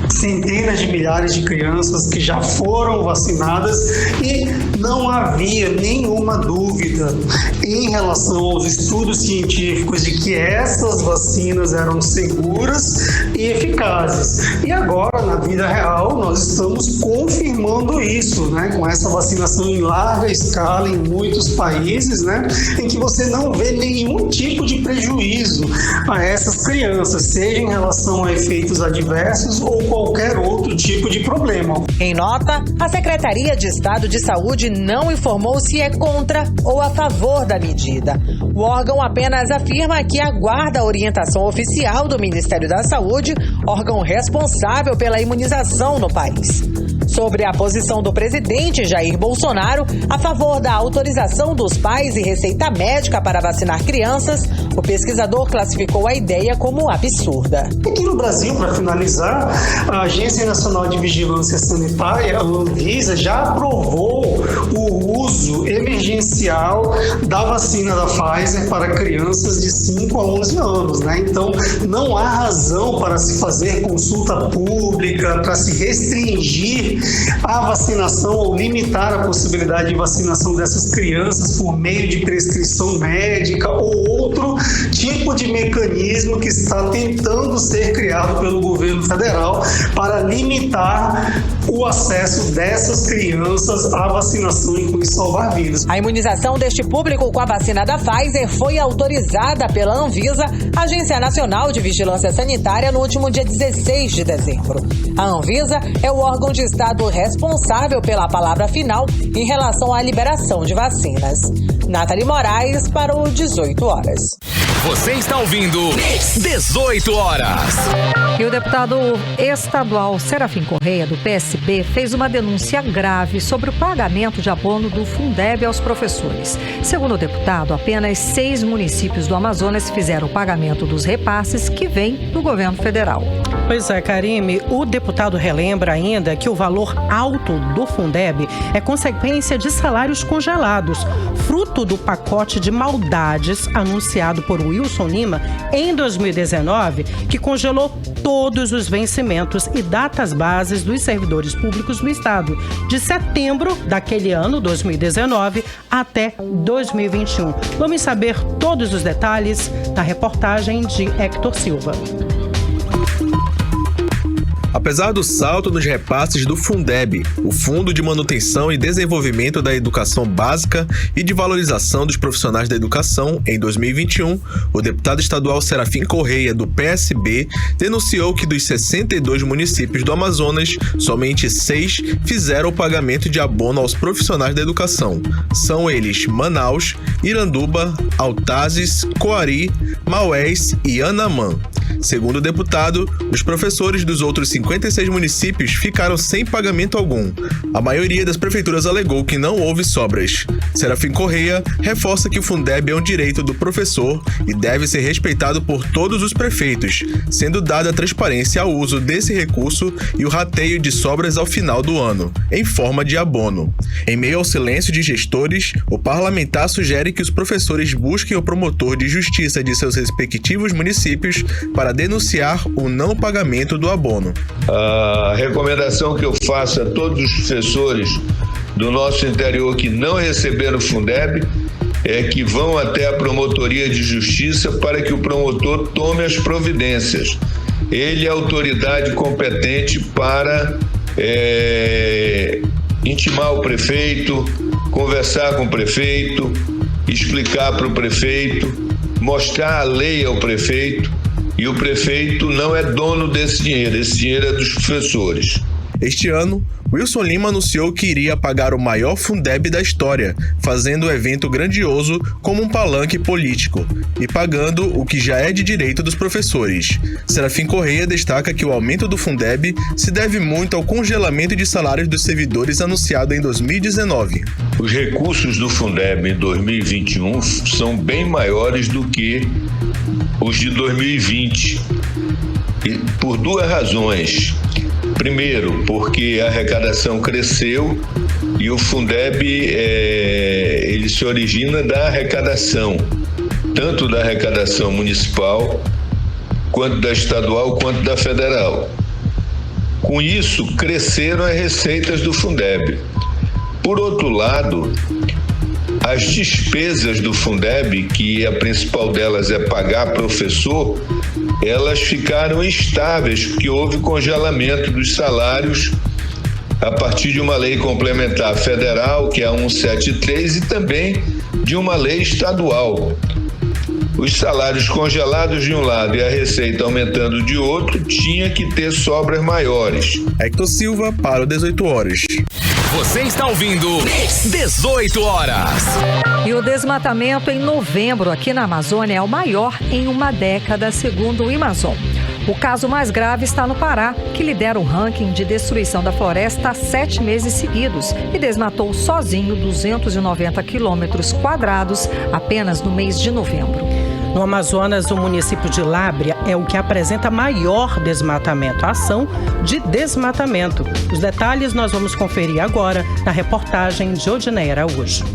centenas de milhares de crianças que já foram vacinadas e não havia nenhuma dúvida em relação aos estudos científicos de que essas vacinas eram seguras e eficazes. E agora, na vida real, nós estamos confirmando isso, né? Com essa vacinação em larga escala em muitos países, né? Em que você não vê nenhum tipo de prejuízo a essas crianças, seja em relação a efeitos adversos ou qualquer outro tipo de problema. Em nota, a Secretaria de Estado de Saúde não informou se é contra ou a favor da medida. O órgão apenas afirma que aguarda a orientação oficial do Ministério da Saúde, órgão responsável pela imunização no país. Sobre a posição do presidente Jair Bolsonaro a favor da autorização dos pais e receita médica para vacinar crianças, o pesquisador classificou a ideia como absurda. Aqui no Brasil, para finalizar, a Agência Nacional de Vigilância Sanitária, a Anvisa, já aprovou o uso emergencial da vacina da Pfizer para crianças de 5 a 11 anos, né? Então, não há razão para se fazer consulta pública, para se restringir a vacinação ou limitar a possibilidade de vacinação dessas crianças por meio de prescrição médica ou outro tipo de mecanismo que está tentando ser criado pelo governo federal para limitar o acesso dessas crianças à vacinação e com isso salvar vidas. A imunização deste público com a vacina da Pfizer foi autorizada pela Anvisa, Agência Nacional de Vigilância Sanitária, no último dia 16 de dezembro. A Anvisa é o órgão de Estado responsável pela palavra final em relação à liberação de vacinas. Nathalie Moraes para o 18 horas. Você está ouvindo 18 horas. E o deputado estadual Serafim Correia, do PSB, fez uma denúncia grave sobre o pagamento de abono do Fundeb aos professores. Segundo o deputado, apenas 6 municípios do Amazonas fizeram o pagamento dos repasses que vêm do governo federal. Pois é, Karime, o deputado relembra ainda que o valor alto do Fundeb é consequência de salários congelados, fruto do pacote de maldades anunciado por Wilson Lima em 2019, que congelou todos os vencimentos e datas bases dos servidores públicos do Estado, de setembro daquele ano, 2019, até 2021. Vamos saber todos os detalhes na reportagem de Hector Silva. Apesar do salto nos repasses do Fundeb, o Fundo de Manutenção e Desenvolvimento da Educação Básica e de Valorização dos Profissionais da Educação, em 2021, o deputado estadual Serafim Correia, do PSB, denunciou que dos 62 municípios do Amazonas, somente 6 fizeram o pagamento de abono aos profissionais da educação. São eles Manaus, Iranduba, Altazes, Coari, Maués e Anamã. Segundo o deputado, os professores dos outros 56 municípios ficaram sem pagamento algum. A maioria das prefeituras alegou que não houve sobras. Serafim Correia reforça que o Fundeb é um direito do professor e deve ser respeitado por todos os prefeitos, sendo dada transparência ao uso desse recurso e o rateio de sobras ao final do ano, em forma de abono. Em meio ao silêncio de gestores, o parlamentar sugere que os professores busquem o promotor de justiça de seus respectivos municípios para denunciar o não pagamento do abono. A recomendação que eu faço a todos os professores do nosso interior que não receberam o Fundeb é que vão até a promotoria de justiça para que o promotor tome as providências. Ele é a autoridade competente para intimar o prefeito, conversar com o prefeito, explicar para o prefeito, mostrar a lei ao prefeito. E o prefeito não é dono desse dinheiro, esse dinheiro é dos professores. Este ano, Wilson Lima anunciou que iria pagar o maior Fundeb da história, fazendo o evento grandioso como um palanque político e pagando o que já é de direito dos professores. Serafim Correia destaca que o aumento do Fundeb se deve muito ao congelamento de salários dos servidores anunciado em 2019. Os recursos do Fundeb em 2021 são bem maiores do que os de 2020, por duas razões. Primeiro, porque a arrecadação cresceu e o Fundeb ele se origina da arrecadação, tanto da arrecadação municipal, quanto da estadual, quanto da federal. Com isso, cresceram as receitas do Fundeb. Por outro lado, as despesas do Fundeb, que a principal delas é pagar professor, elas ficaram estáveis, porque houve congelamento dos salários a partir de uma lei complementar federal, que é a 173, e também de uma lei estadual. Os salários congelados de um lado e a receita aumentando de outro, tinha que ter sobras maiores. Hector Silva para o 18 horas. Você está ouvindo 18 horas. E o desmatamento em novembro aqui na Amazônia é o maior em uma década, segundo o Amazon. O caso mais grave está no Pará, que lidera o ranking de destruição da floresta há 7 meses seguidos e desmatou sozinho 290 quilômetros quadrados apenas no mês de novembro. No Amazonas, o município de Lábrea é o que apresenta maior desmatamento, a ação de desmatamento. Os detalhes nós vamos conferir agora na reportagem de Odinei Araújo.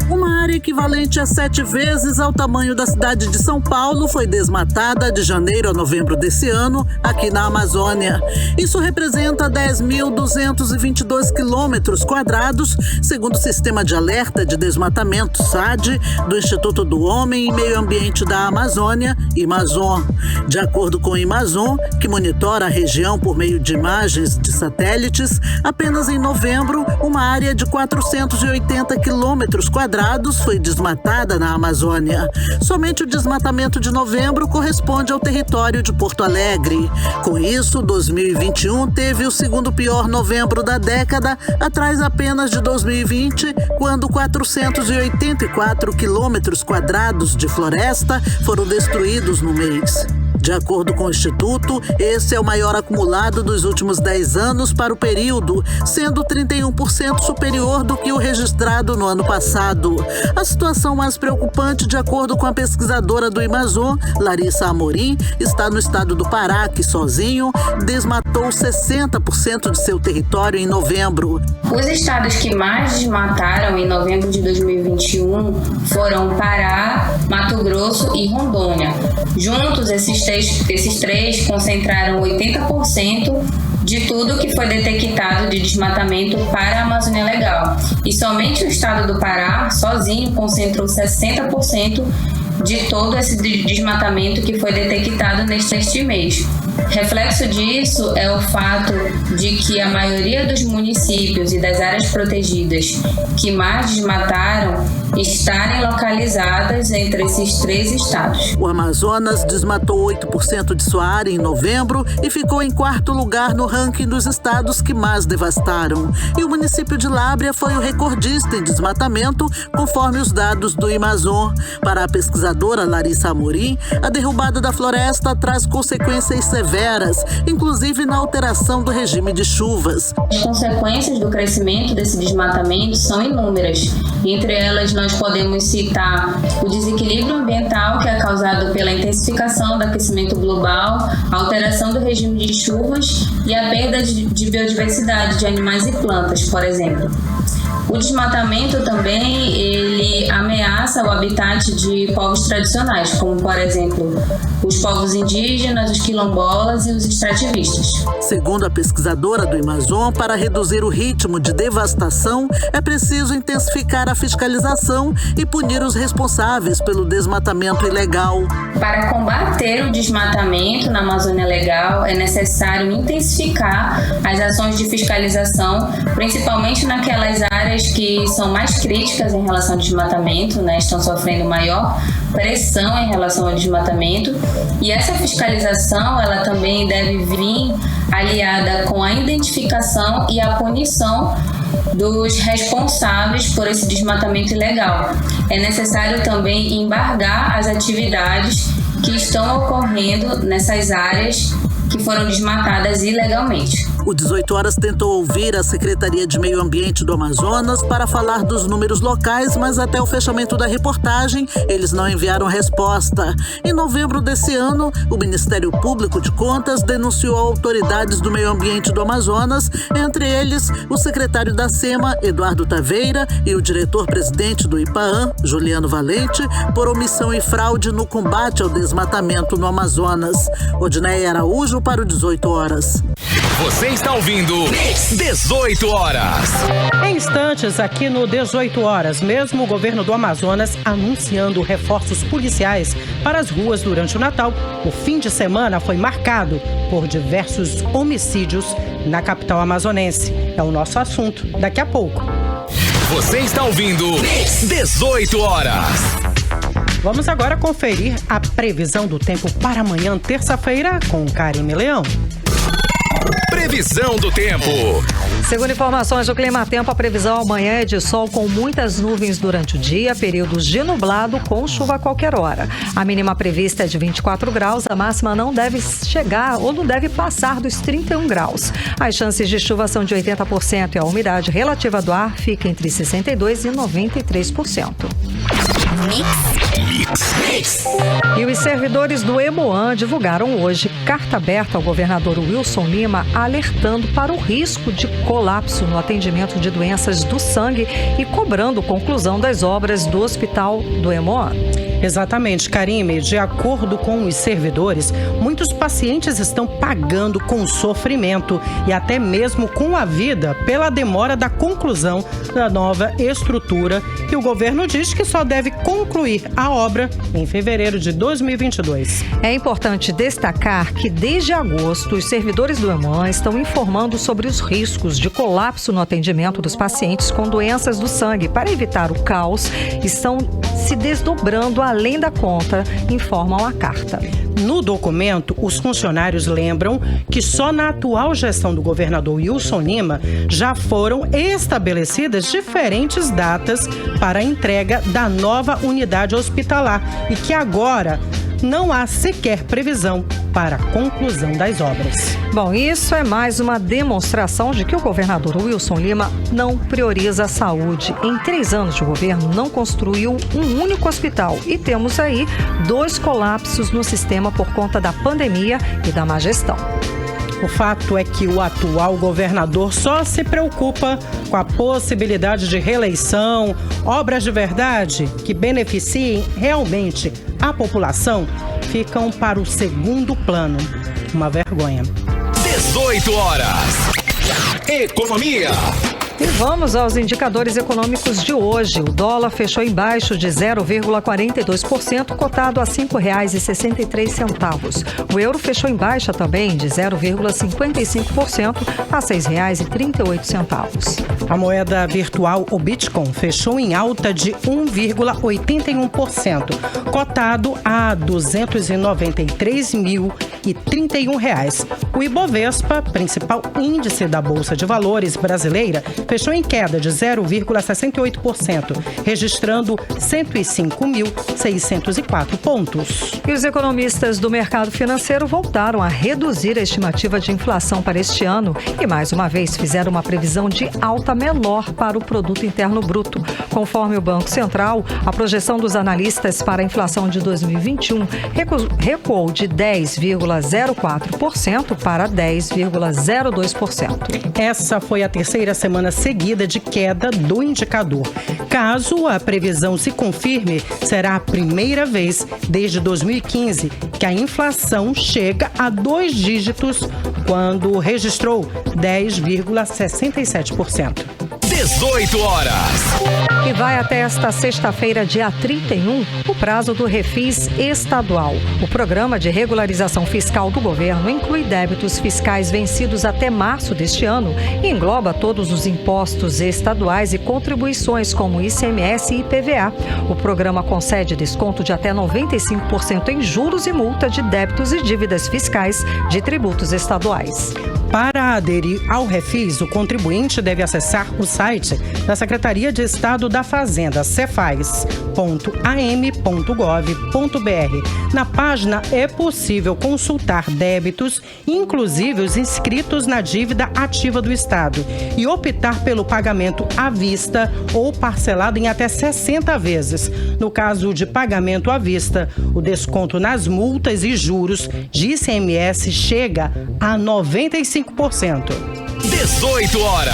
Uma área equivalente a 7 vezes ao tamanho da cidade de São Paulo foi desmatada de janeiro a novembro desse ano, aqui na Amazônia. Isso representa 10.222 quilômetros quadrados, segundo o Sistema de Alerta de Desmatamento, SAD, do Instituto do Homem e Meio Ambiente da Amazônia, Amazon. De acordo com o Amazon, que monitora a região por meio de imagens de satélites, apenas em novembro, uma área de 480 quilômetros quadrados foi desmatada na Amazônia. Somente o desmatamento de novembro corresponde ao território de Porto Alegre. Com isso, 2021 teve o segundo pior novembro da década, atrás apenas de 2020, quando 484 quilômetros quadrados de floresta foram destruídos no mês. De acordo com o Instituto, esse é o maior acumulado dos últimos 10 anos para o período, sendo 31% superior do que o registrado no ano passado. A situação mais preocupante, de acordo com a pesquisadora do Amazon, Larissa Amorim, está no estado do Pará, que sozinho desmatou 60% de seu território em novembro. Os estados que mais desmataram em novembro de 2021 foram Pará, Mato Grosso e Rondônia. Juntos, esses três concentraram 80% de tudo que foi detectado de desmatamento para a Amazônia Legal. E somente o estado do Pará, sozinho, concentrou 60% de todo esse desmatamento que foi detectado neste mês. Reflexo disso é o fato de que a maioria dos municípios e das áreas protegidas que mais desmataram estarem localizadas entre esses 3 estados. O Amazonas desmatou 8% de sua área em novembro e ficou em 4º lugar no ranking dos estados que mais devastaram. E o município de Lábrea foi o recordista em desmatamento, conforme os dados do Amazon. Para a pesquisadora Larissa Amorim, a derrubada da floresta traz consequências severas, inclusive na alteração do regime de chuvas. As consequências do crescimento desse desmatamento são inúmeras. Entre elas, nós podemos citar o desequilíbrio ambiental que é causado pela intensificação do aquecimento global, a alteração do regime de chuvas e a perda de biodiversidade de animais e plantas, por exemplo. O desmatamento também ele ameaça o habitat de povos tradicionais, como, por exemplo, os povos indígenas, os quilombolas e os extrativistas. Segundo a pesquisadora do Amazon, para reduzir o ritmo de devastação, é preciso intensificar a fiscalização e punir os responsáveis pelo desmatamento ilegal. Para combater o desmatamento na Amazônia Legal, é necessário intensificar as ações de fiscalização, principalmente naquelas áreas que são mais críticas em relação ao desmatamento, estão sofrendo maior pressão em relação ao desmatamento. E essa fiscalização, ela também deve vir aliada com a identificação e a punição dos responsáveis por esse desmatamento ilegal. É necessário também embargar as atividades que estão ocorrendo nessas áreas que foram desmatadas ilegalmente. O 18 Horas tentou ouvir a Secretaria de Meio Ambiente do Amazonas para falar dos números locais, mas até o fechamento da reportagem, eles não enviaram resposta. Em novembro desse ano, o Ministério Público de Contas denunciou autoridades do meio ambiente do Amazonas, entre eles o secretário da SEMA, Eduardo Taveira, e o diretor-presidente do IPAAM, Juliano Valente, por omissão e fraude no combate ao desmatamento no Amazonas. Odneia Araújo para o 18 Horas. Você está ouvindo 18 Horas. Em instantes, aqui no 18 Horas, mesmo o governo do Amazonas anunciando reforços policiais para as ruas durante o Natal, o fim de semana foi marcado por diversos homicídios na capital amazonense. É o nosso assunto daqui a pouco. Você está ouvindo 18 Horas. Vamos agora conferir a previsão do tempo para amanhã, terça-feira, com Karime Leão. Previsão do tempo. Segundo informações do Climatempo, a previsão amanhã é de sol com muitas nuvens durante o dia, períodos de nublado com chuva a qualquer hora. A mínima prevista é de 24 graus, a máxima não deve chegar ou não deve passar dos 31 graus. As chances de chuva são de 80% e a umidade relativa do ar fica entre 62% e 93%. E os servidores do Hemoan divulgaram hoje carta aberta ao governador Wilson Lima, alertando para o risco de colapso no atendimento de doenças do sangue e cobrando conclusão das obras do hospital do Hemoan. Exatamente, Karime. De acordo com os servidores, muitos pacientes estão pagando com sofrimento e até mesmo com a vida pela demora da conclusão da nova estrutura, que o governo diz que só deve concluir a obra em fevereiro de 2022. É importante destacar que desde agosto os servidores do Hemoan estão informando sobre os riscos de colapso no atendimento dos pacientes com doenças do sangue. Para evitar o caos, estão se desdobrando além da conta, informam a carta. No documento, os funcionários lembram que só na atual gestão do governador Wilson Lima já foram estabelecidas diferentes datas para a entrega da nova unidade hospitalar e que agora não há sequer previsão para a conclusão das obras. Bom, isso é mais uma demonstração de que o governador Wilson Lima não prioriza a saúde. Em 3 anos de governo, não construiu um único hospital e temos aí 2 colapsos no sistema por conta da pandemia e da má gestão. O fato é que o atual governador só se preocupa com a possibilidade de reeleição, obras de verdade que beneficiem realmente a população ficam para o segundo plano. Uma vergonha. 18 Horas. Economia. E vamos aos indicadores econômicos de hoje. O dólar fechou em baixo de 0,42%, cotado a R$ 5,63. O euro fechou em baixa também de 0,55% a R$ 6,38. A moeda virtual, o Bitcoin, fechou em alta de 1,81%, cotado a R$ 293.031. O Ibovespa, principal índice da Bolsa de Valores brasileira, fechou em queda de 0,68%, registrando 105.604 pontos. E os economistas do mercado financeiro voltaram a reduzir a estimativa de inflação para este ano e, mais uma vez, fizeram uma previsão de alta menor para o Produto Interno Bruto. Conforme o Banco Central, a projeção dos analistas para a inflação de 2021 recuou de 10,04% para 10,02%. Essa foi a terceira semana seguida de queda do indicador. Caso a previsão se confirme, será a primeira vez desde 2015 que a inflação chega a 2 dígitos, quando registrou 10,67%. 18 Horas. E vai até esta sexta-feira, dia 31, o prazo do Refis estadual. O programa de regularização fiscal do governo inclui débitos fiscais vencidos até março deste ano e engloba todos os impostos estaduais e contribuições como ICMS e IPVA. O programa concede desconto de até 95% em juros e multa de débitos e dívidas fiscais de tributos estaduais. Para aderir ao Refis, o contribuinte deve acessar o site site da Secretaria de Estado da Fazenda, cefaz.am.gov.br. Na página é possível consultar débitos, inclusive os inscritos na dívida ativa do Estado, e optar pelo pagamento à vista ou parcelado em até 60 vezes. No caso de pagamento à vista, o desconto nas multas e juros de ICMS chega a 95%. 18 horas.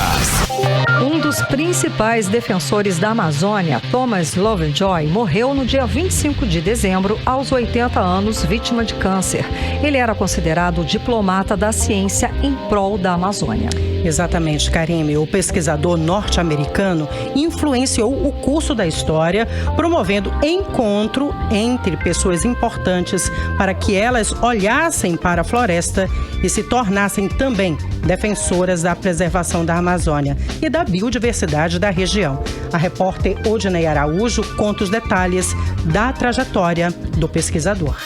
Um dos principais defensores da Amazônia, Thomas Lovejoy, morreu no dia 25 de dezembro, aos 80 anos, vítima de câncer. Ele era considerado o diplomata da ciência em prol da Amazônia. Exatamente, Karime. O pesquisador norte-americano influenciou o curso da história, promovendo encontro entre pessoas importantes para que elas olhassem para a floresta e se tornassem também defensoras da preservação da Amazônia e da biodiversidade da região. A repórter Odinei Araújo conta os detalhes da trajetória do pesquisador.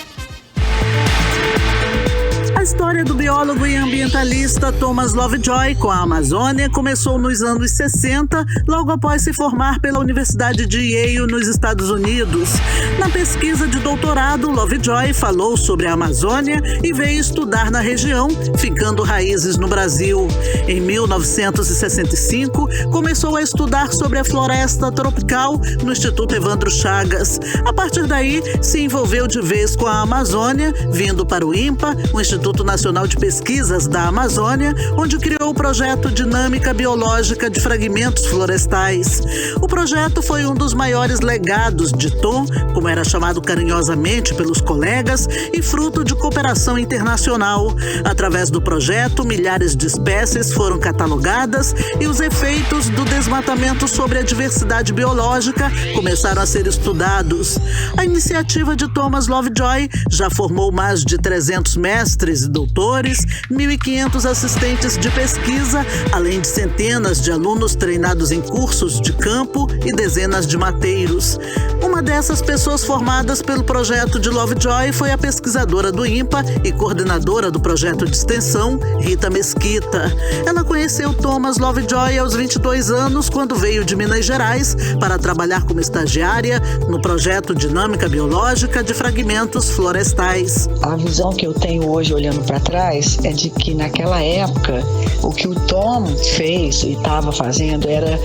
A história do biólogo e ambientalista Thomas Lovejoy com a Amazônia começou nos anos 60, logo após se formar pela Universidade de Yale, nos Estados Unidos. Na pesquisa de doutorado, Lovejoy falou sobre a Amazônia e veio estudar na região, ficando raízes no Brasil. Em 1965, começou a estudar sobre a floresta tropical no Instituto Evandro Chagas. A partir daí, se envolveu de vez com a Amazônia, vindo para o INPA, o Instituto Nacional de Pesquisas da Amazônia, onde criou o projeto Dinâmica Biológica de Fragmentos Florestais. O projeto foi um dos maiores legados de Tom, como era chamado carinhosamente pelos colegas, e fruto de cooperação internacional. Através do projeto, milhares de espécies foram catalogadas e os efeitos do desmatamento sobre a diversidade biológica começaram a ser estudados. A iniciativa de Thomas Lovejoy já formou mais de 300 mestres e doutores, 1.500 assistentes de pesquisa, além de centenas de alunos treinados em cursos de campo e dezenas de mateiros. Uma dessas pessoas formadas pelo projeto de Lovejoy foi a pesquisadora do INPA e coordenadora do projeto de extensão, Rita Mesquita. Ela conheceu Thomas Lovejoy aos 22 anos, quando veio de Minas Gerais para trabalhar como estagiária no projeto Dinâmica Biológica de Fragmentos Florestais. A visão que eu tenho hoje, olhando para trás, é de que naquela época o que o Tom fez e estava fazendo era,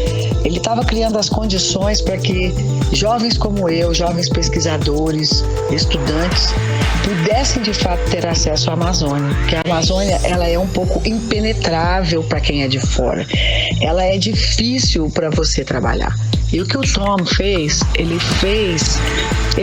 ele estava criando as condições para que jovens como eu, jovens pesquisadores, estudantes, pudessem de fato ter acesso à Amazônia, porque a Amazônia ela é um pouco impenetrável para quem é de fora, ela é difícil para você trabalhar. E o que o Tom fez, ele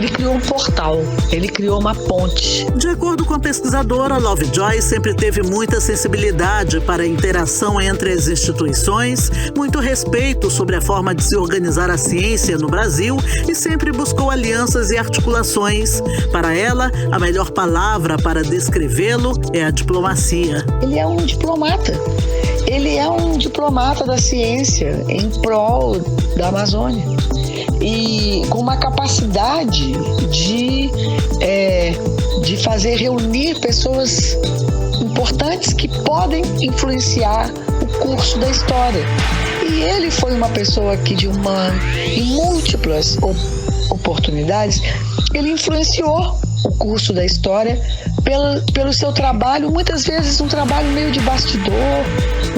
criou um portal, ele criou uma ponte. De acordo com a pesquisadora, Lovejoy sempre teve muita sensibilidade para a interação entre as instituições, muito respeito sobre a forma de se organizar a ciência no Brasil e sempre buscou alianças e articulações. Para ela, a melhor palavra para descrevê-lo é a diplomacia. Ele é um diplomata. Ele é um diplomata da ciência em prol da Amazônia e com uma capacidade de fazer reunir pessoas importantes que podem influenciar o curso da história. E ele foi uma pessoa que em múltiplas oportunidades, ele influenciou o curso da história pelo seu trabalho, muitas vezes um trabalho meio de bastidor,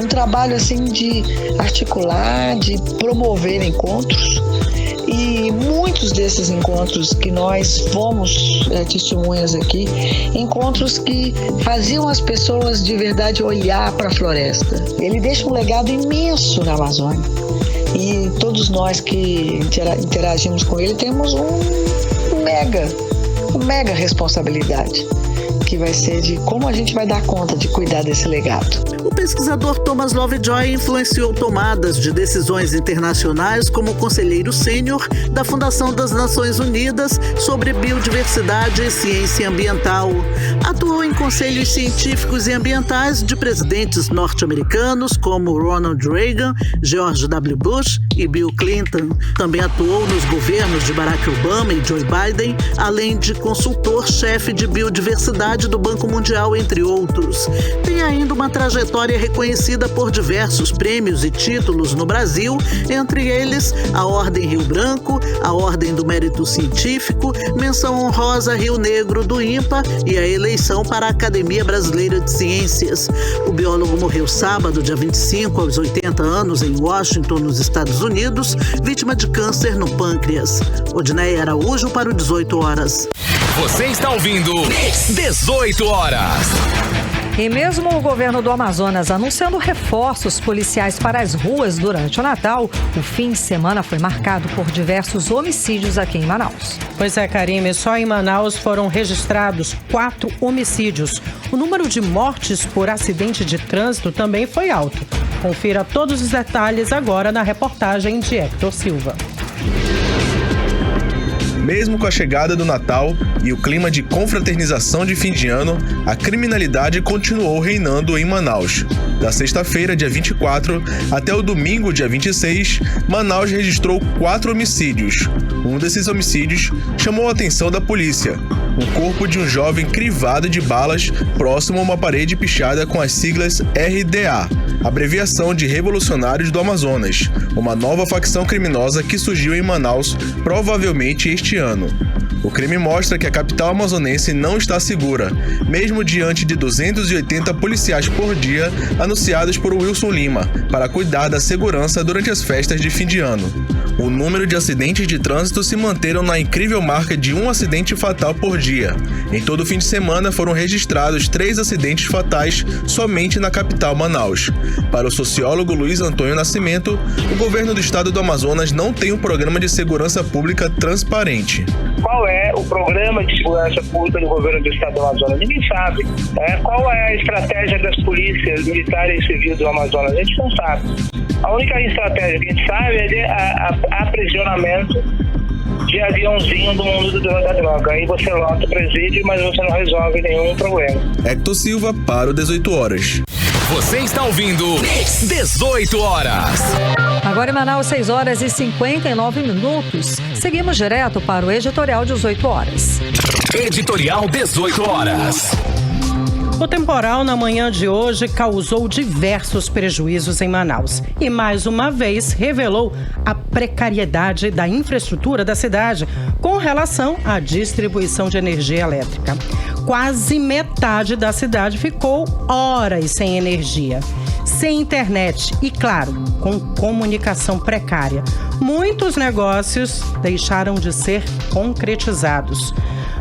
um trabalho assim de articular, de promover encontros. E muitos desses encontros que nós fomos testemunhas aqui, encontros que faziam as pessoas de verdade olhar para a floresta. Ele deixa um legado imenso na Amazônia. E todos nós que interagimos com ele temos uma mega responsabilidade, que vai ser de como a gente vai dar conta de cuidar desse legado. O pesquisador Thomas Lovejoy influenciou tomadas de decisões internacionais como conselheiro sênior da Fundação das Nações Unidas sobre Biodiversidade e Ciência Ambiental. Atuou em conselhos científicos e ambientais de presidentes norte-americanos como Ronald Reagan, George W. Bush e Bill Clinton. Também atuou nos governos de Barack Obama e Joe Biden, além de consultor-chefe de biodiversidade do Banco Mundial, entre outros. Tem ainda uma trajetória reconhecida por diversos prêmios e títulos no Brasil, entre eles a Ordem Rio Branco, a Ordem do Mérito Científico, Menção Honrosa Rio Negro do INPA e a eleição para a Academia Brasileira de Ciências. O biólogo morreu sábado, dia 25, aos 80 anos, em Washington, nos Estados Unidos, vítima de câncer no pâncreas. Odneia Araújo para o 18 horas. Você está ouvindo 18 horas. E mesmo o governo do Amazonas anunciando reforços policiais para as ruas durante o Natal, o fim de semana foi marcado por diversos homicídios aqui em Manaus. Pois é, Karime, só em Manaus foram registrados 4 homicídios. O número de mortes por acidente de trânsito também foi alto. Confira todos os detalhes agora na reportagem de Hector Silva. Mesmo com a chegada do Natal e o clima de confraternização de fim de ano, a criminalidade continuou reinando em Manaus. Da sexta-feira, dia 24, até o domingo, dia 26, Manaus registrou 4 homicídios. Um desses homicídios chamou a atenção da polícia. O corpo de um jovem crivado de balas próximo a uma parede pichada com as siglas RDA, abreviação de Revolucionários do Amazonas, uma nova facção criminosa que surgiu em Manaus provavelmente este ano. O crime mostra que a capital amazonense não está segura, mesmo diante de 280 policiais por dia anunciados por Wilson Lima para cuidar da segurança durante as festas de fim de ano. O número de acidentes de trânsito se manteram na incrível marca de 1 acidente fatal por dia. Em todo o fim de semana foram registrados 3 acidentes fatais somente na capital Manaus. Para o sociólogo Luiz Antônio Nascimento, o governo do estado do Amazonas não tem um programa de segurança pública transparente. Qual é o programa de segurança pública do governo do estado do Amazonas? Ninguém sabe. Qual é a estratégia das polícias militares e civis do Amazonas? A gente não sabe. A única estratégia que a gente sabe é de aprisionamento de aviãozinho do mundo da droga. Aí você lota o presídio, mas você não resolve nenhum problema. Hector Silva para o 18 horas. Você está ouvindo 18 horas. Agora em Manaus, 6 horas e 59 minutos. Seguimos direto para o editorial 18 horas. Editorial 18 horas. O temporal na manhã de hoje causou diversos prejuízos em Manaus e, mais uma vez, revelou a precariedade da infraestrutura da cidade com relação à distribuição de energia elétrica. Quase metade da cidade ficou horas sem energia, sem internet e, claro, com comunicação precária. Muitos negócios deixaram de ser concretizados.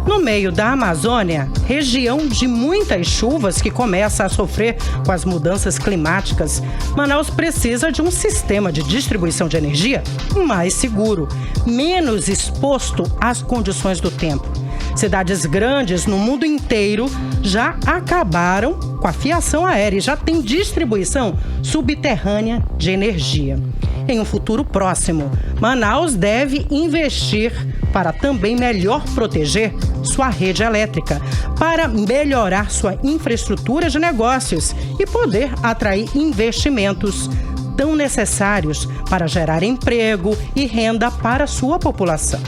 No meio da Amazônia, região de muitas chuvas que começa a sofrer com as mudanças climáticas, Manaus precisa de um sistema de distribuição de energia mais seguro, menos exposto às condições do tempo. Cidades grandes no mundo inteiro já acabaram com a fiação aérea e já tem distribuição subterrânea de energia. Em um futuro próximo, Manaus deve investir para também melhor proteger sua rede elétrica, para melhorar sua infraestrutura de negócios e poder atrair investimentos tão necessários para gerar emprego e renda para a sua população.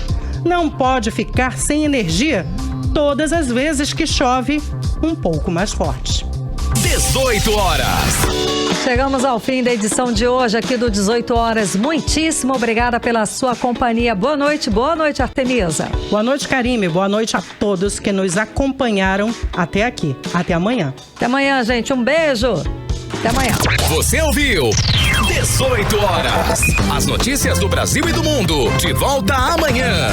Não pode ficar sem energia todas as vezes que chove um pouco mais forte. 18 horas. Chegamos ao fim da edição de hoje aqui do 18 horas. Muitíssimo obrigada pela sua companhia. Boa noite, Artemisa. Boa noite, Karime. Boa noite a todos que nos acompanharam até aqui. Até amanhã. Até amanhã, gente. Um beijo. Até amanhã. Você ouviu 18 horas. As notícias do Brasil e do mundo. De volta amanhã.